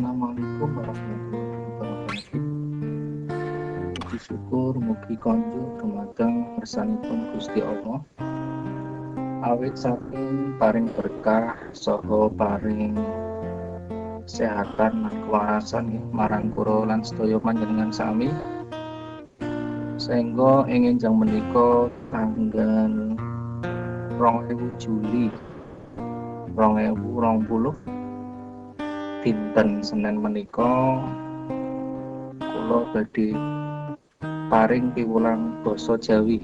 Assalamualaikum warahmatullahi wabarakatuh. Puji syukur mugi konjuk dumateng kersanipun Gusti Allah. Awit saking paring berkah saha paring kesehatan lan kewarasan marang kula lan sedaya panjenengan sami. Sehingga ing enjang menika tanggal 2000 Juli 2020 dinten Senin menika kula badhe paring piwulang basa Jawi.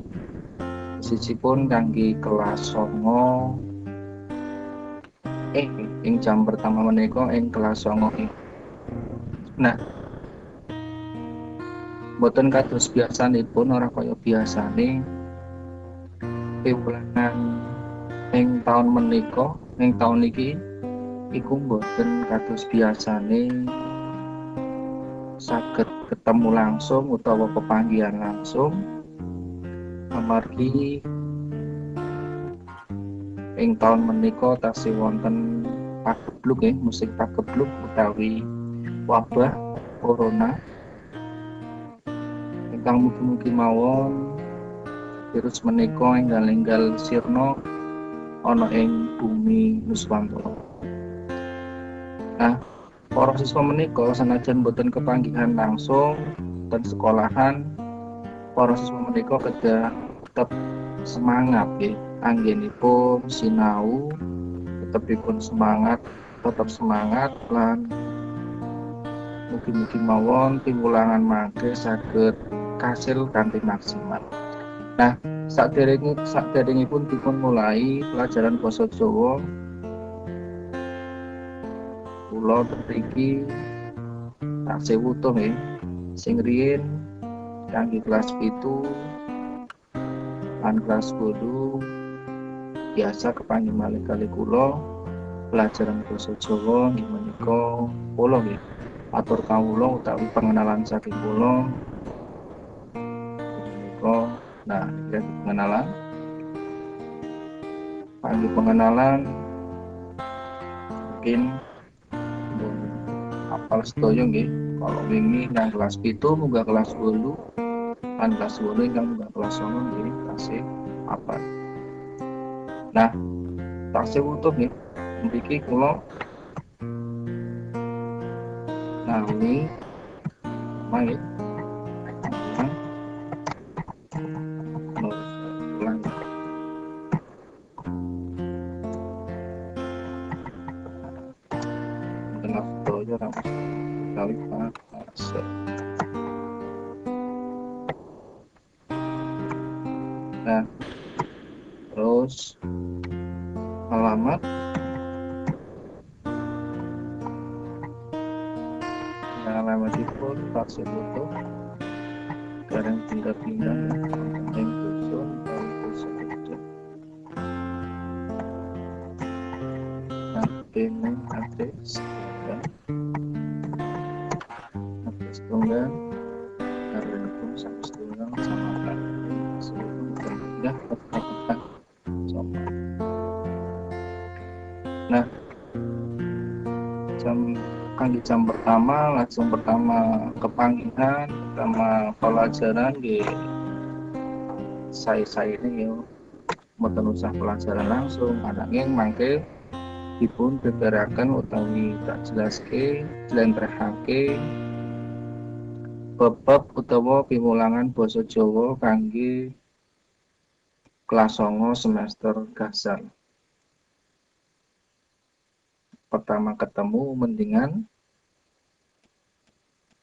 Sijipun kangge kelas 9 ing jam pertama menika ing kelas 9. Nah, boten kados biasanipun, ora kaya biasane piwulangan ing taun menika, ing taun iki iku boten kados biasane saged ketemu langsung utawa pepanggihan langsung, amargi ing taun menika tasih wonten pagebluk musik pagebluk utawi wabah corona ingkang mugi-mugi mawon virus menika enggal-enggal sirna ana ing bumi Nuswantara. Nah, para siswa menika senajan boten kepanggihan langsung dan sekolahan, para siswa menika kedah tetep semangat anggenipun sinau, tetepipun semangat, tetap semangat lan mugi-mugi mawon piwulangan mangke saged kasil kanthi maksimal. Nah, sakderengipun dipun mulai pelajaran basa Jawa, kula mriki taksih wutuh sing riyin kangge kelas 7 lan kelas 8 biasa kepanggih malih kali kula pelajaran basa Jawa nggih menika kula nggih atur kawula utawi pengenalan saking kula menika. Nah, niki pengenalan mungkin apal sedaya nggih. Kalau wingi nang kelas 7 munggah kelas 8 lan kelas 8 ingkang munggah kelas 9 nggih tasih apal. Nah, tasih wutuh nggih mriki kula nami mangke Nah, terus alamat alamatipun taksih foto gareng pindah-pindah ing dusun dusun itu. Nah, adres tunggal karepipun sampai setunggal sama kali sebelum pindah ke kabupaten Jombang. Nah, jam pertama langsung pertama kepanggihan pertama pelajaran di saya ini mboten usah pelajaran langsung ananging mangke dipun beberaken utawi tak jelaske jlentrehake bab utawa pimulangan basa Jawa kangge kelas 9 semester gasal. Pertama ketemu mendingan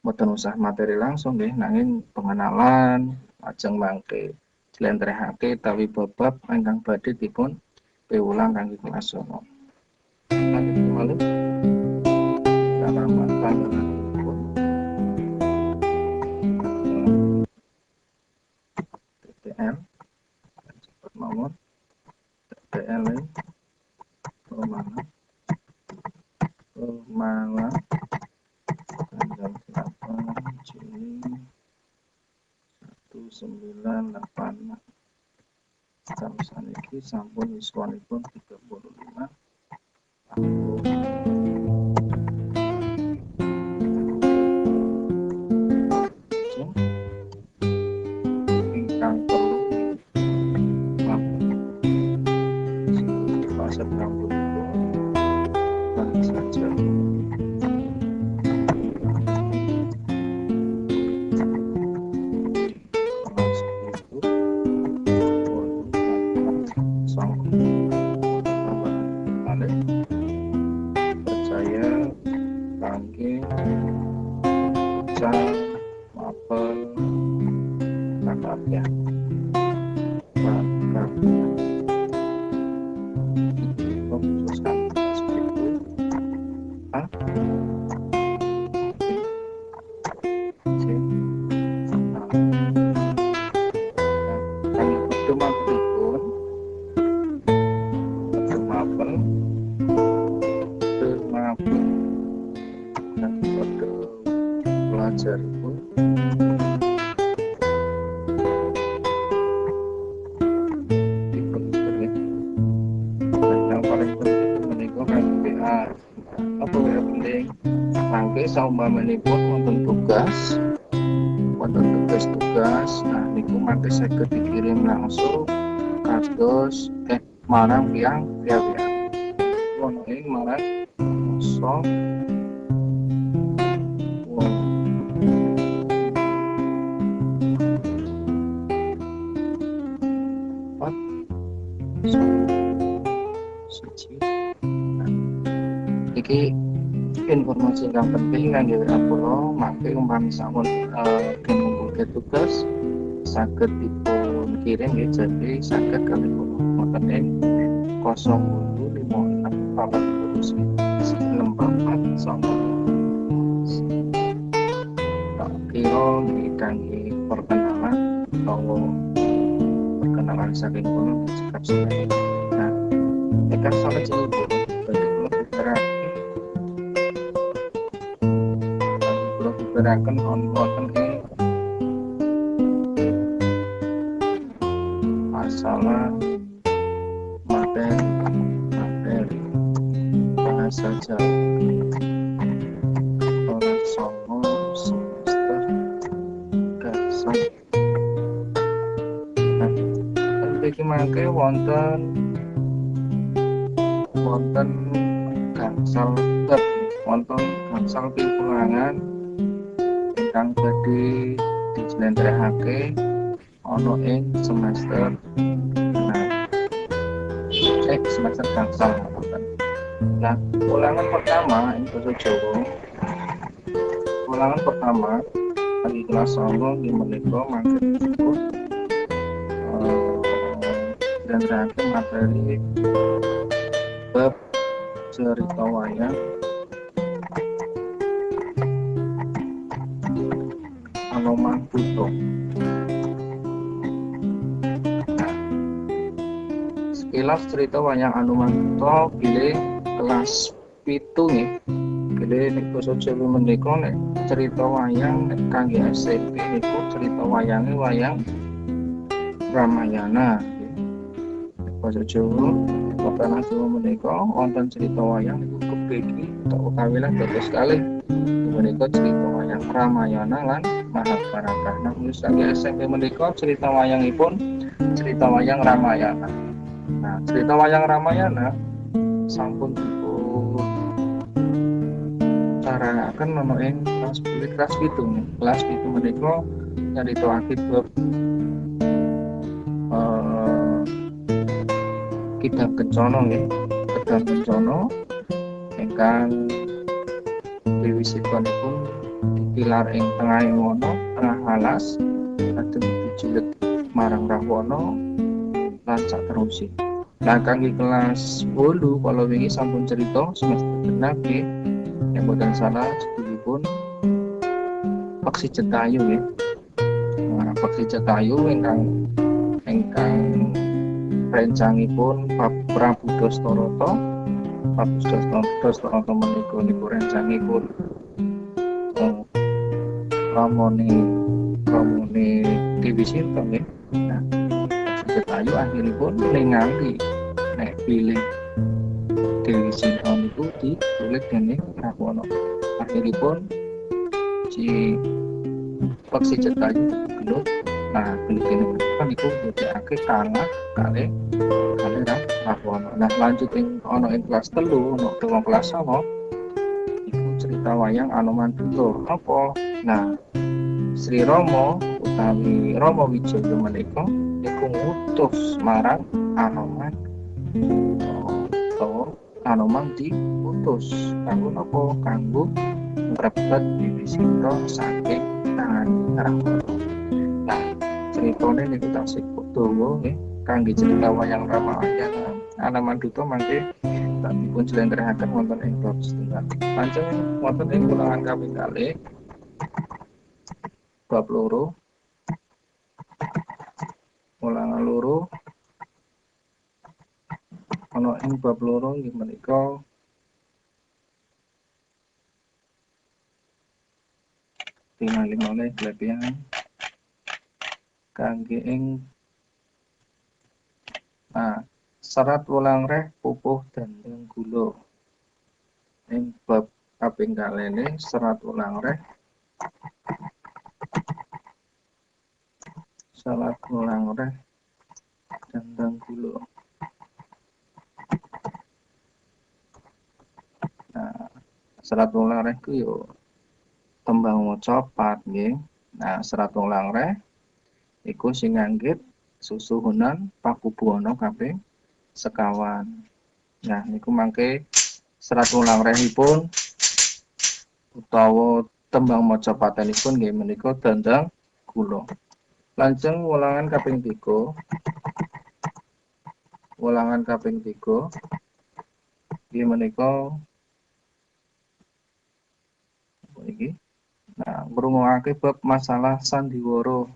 mboten usah materi langsung nggih, nanging pengenalan lajeng mangke jlentrehake utawi bab ingkang badhe dipun piwulang kangge kelas 9. Lanjut malih kalamatan pun TTL cepet mawon TTL Malang tanggal 8 Juli 1986 jam saniki sampun yuswanipun 35 tahun. kode pelajar itu dibentuk ya. Dan yang paling penting menika kan WA. Apa WA penting? Mangke saumpamipun wonten tugas, nah niku mangke saged dikirim langsung kados marang tiyang via WA. Ono ing marang 04 iki informasi yang penting kangge WA kula mangke umpami sampun ngumpulke tugas saged dipun kirim ya, jadi saged kali kula wonten ing 085644 tak kira kangge perkenalan saking kula sikap sebagai nah tekan sampai sini bagi kula bibaraken wonten ing masalah materi bahasa Jawa kelas 9 semester gasal. Nah, iki mangke wonten gangsal bab wonten gangsal piwulangan ingkang badhe dijlentrehake ana ing semester semester gangsal. Nah, ulangan pertama ing basa Jawa. Ulangan pertama bagi kelas 9 di menika mangke disebut dan terakhir materi bab cerita wayang Anoman Buto. Sekilas cerita wayang Anoman Buto bilih kelas 7 nggih. Bilih nek basa Jawa menika nek cerita wayang nek kangge SMP niku cerita wayange wayang Ramayana. Basa Jawa Tanah Jawa menika wonten cerita wayang niku kebegi utawi dados kalih menika cerita wayang Ramayana lan Mahabharata. Nah, misalnya SMP menika cerita wayangipun cerita wayang Ramayana. Nah, cerita wayang Ramayana sampun dipun carakaken ana ing kelas 7. Kelas 7 menika nyritakaken bab Kidang Kencana nggih. Kidang Kencana ingkang Dewi Sitanipun ditilar ing tengahing wana, tengah alas, lajeng dijulet marang Rahwana lan saterusé. Nah, kangge kelas 8 kala wingi sampun cerita semester genap nggih. Nek boten salah judulipun Peksi Jetayu nggih. Nah, Peksi Jetayu ingkang rencangipun Prabu Dastarata. Prabu Dastarata menika niku rencangipun ramone Dewi Sinta nggih. Nah, Jetayu akhiripun ningali nek pilih Dewi Sinta niku diculik dening Rahwana. Akhiripun si Peksi Jetayu gelut. Nah, gelut niku ndadekake kalah kalih Rahwana. Nah, lanjut ana ing kelas 3 ana kelas 9 iku cerita wayang Anoman Buto. Apa? Nah, Sri Rama utawi Rama Wijaya menika niku ngutus marang Anoman utawa Anoman diutus kanggo napa? Kanggo ngrebet Dewi Sinta saking tangan Rahwana. Nah, ceritane niku tasih dawa nggih kangge cerita wayang Ramayana Anoman Buto mangke tak dipun jlentrehake wonten ing bab setunggal. Pancen wonten ing ulangan kaping kalih bab 2 ulangan 2 ana ing bab 2 inggih menika tingali malih kelebihan kangge ing serat wulang reh pupuh dandeng gula. Ing bab kaping kalene serat wulang reh dandeng gula. Serat wulang reh ku yo tembang maca pat nggih. Serat wulang reh iku sing nganggit susuhunan pakubuwana kaping sekawan. Niku mangke serat wulang rehipun utawa tembang maca patenipun nggih menika dandang gula. Lajeng wulangan kaping 3. Wulangan kaping 3 nggih menika iki. Ngrungokake bab masalah sandiwara.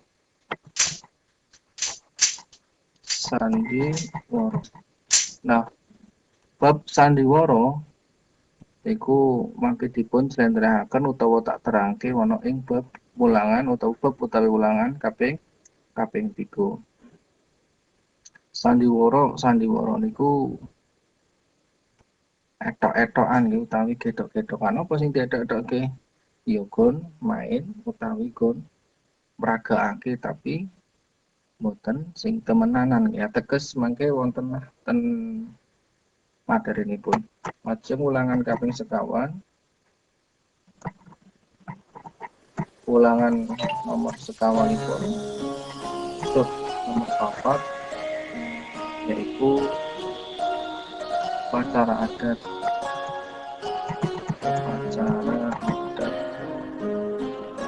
Bab sandiwara iku mangke dipun slendherehaken utawa tak terangke ana ing bab wulangan utawa bab utawi wulangan kaping 3. Sandiwara niku etok-etokan nggih utawi gedhok-gedhokan. Apa sing dietok-etokke? Ya gon main utawi gon mragakake tapi mboten sing temenanan ya, teges mangke wonten ten materinipun. Lajeng wulangan kaping sekawan, wulangan nomor sekawanipun nomor 4 yaitu upacara adat.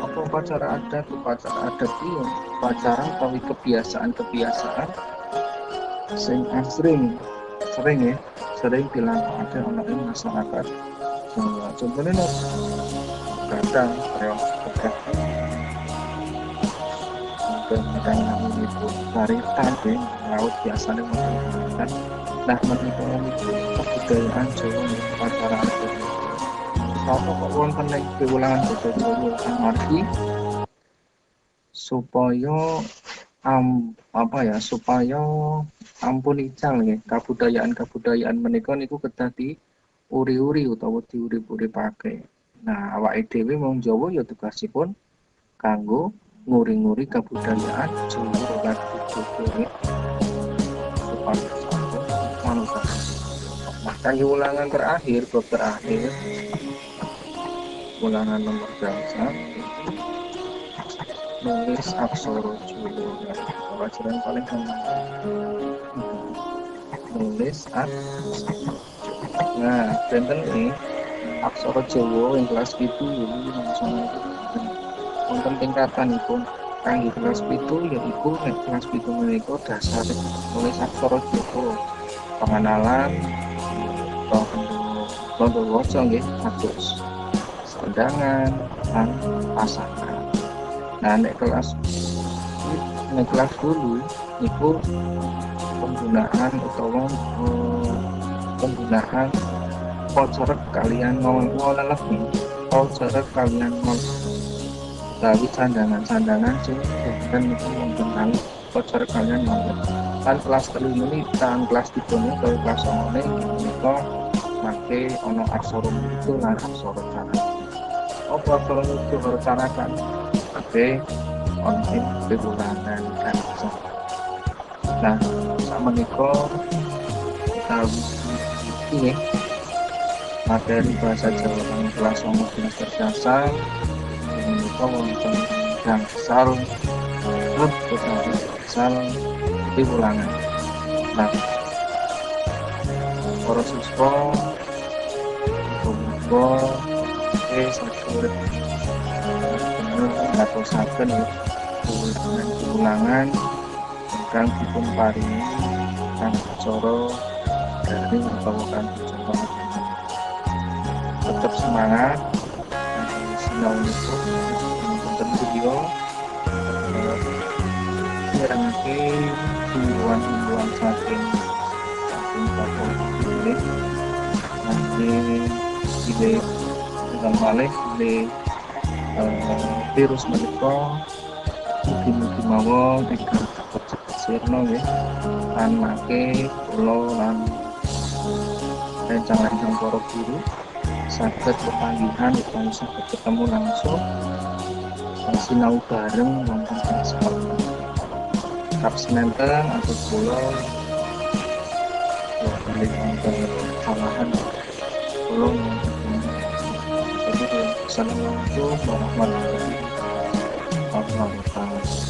Apa upacara adat? Upacara adat itu upacara utawi kebiasaan-kebiasaan sing sering dilakukan oleh masyarakat Jawa. Contohnya kadang beberapa kadang itu taritan nggih laut biasanya menggunakan. Menika kebudayaan Jawa upacara adat. Apa kok wonten ing wulangan budaya Jawa amargi supaya supaya ampun ical nggih kabudayaan menika niku kedah diuri-uri utawa diurip-uripake. Awake dhewe wong Jawa ya tugasipun kanggo nguri-nguri kabudayaan Jawa lan budaya supaya sampun manut. Kangge wulangan terakhir, bab terakhir wulangan nomor gangsal nulis aksara Jawa. Pelajaran paling gampang nulis benten ini aksara Jawa yang kelas 7 wonten tingkatanipun. Kangge kelas 7 yaiku nek kelas 7 menika dasar nulis aksara Jawa, pengenalan tondo waca nggih kados sandangan lan pasangan. Nek kelas dulu niku penggunaan pocerek kalian ngolelek utawi sandangan sing wonten niku wonten kali pocerek kalian ngolelek. Kan kelas 3 ini kelas 3 ini ke kelas 9 menika make ana aksara itu lan aksara cara. Apa aksara itu harus carakan? Ana ing wulangan gangsal. Sakmenika utawi iki materi bahasa Jawa kang kelas 9 semester dasar menika wonten gangsal di wulangan. Para siswa saged ngatosaken wulangan ingkang dipun paringi kanthi cara daring utawa kanthi cara tetap semangat sinau wonten video mirengake himbauan saking Bapak Ibu nanti ide dengan balik virus menika mugi-mugi mawon ingkang sirna nggih lan make kula lan rencang-rencang para guru saged pepanggihan utawi saged ketemu langsung sinau bareng wonten ing sekolah. Kapsementen atau kula balik wonten kesalahan kula jadi assalamualaikum warahmatullahi wabarakatuh.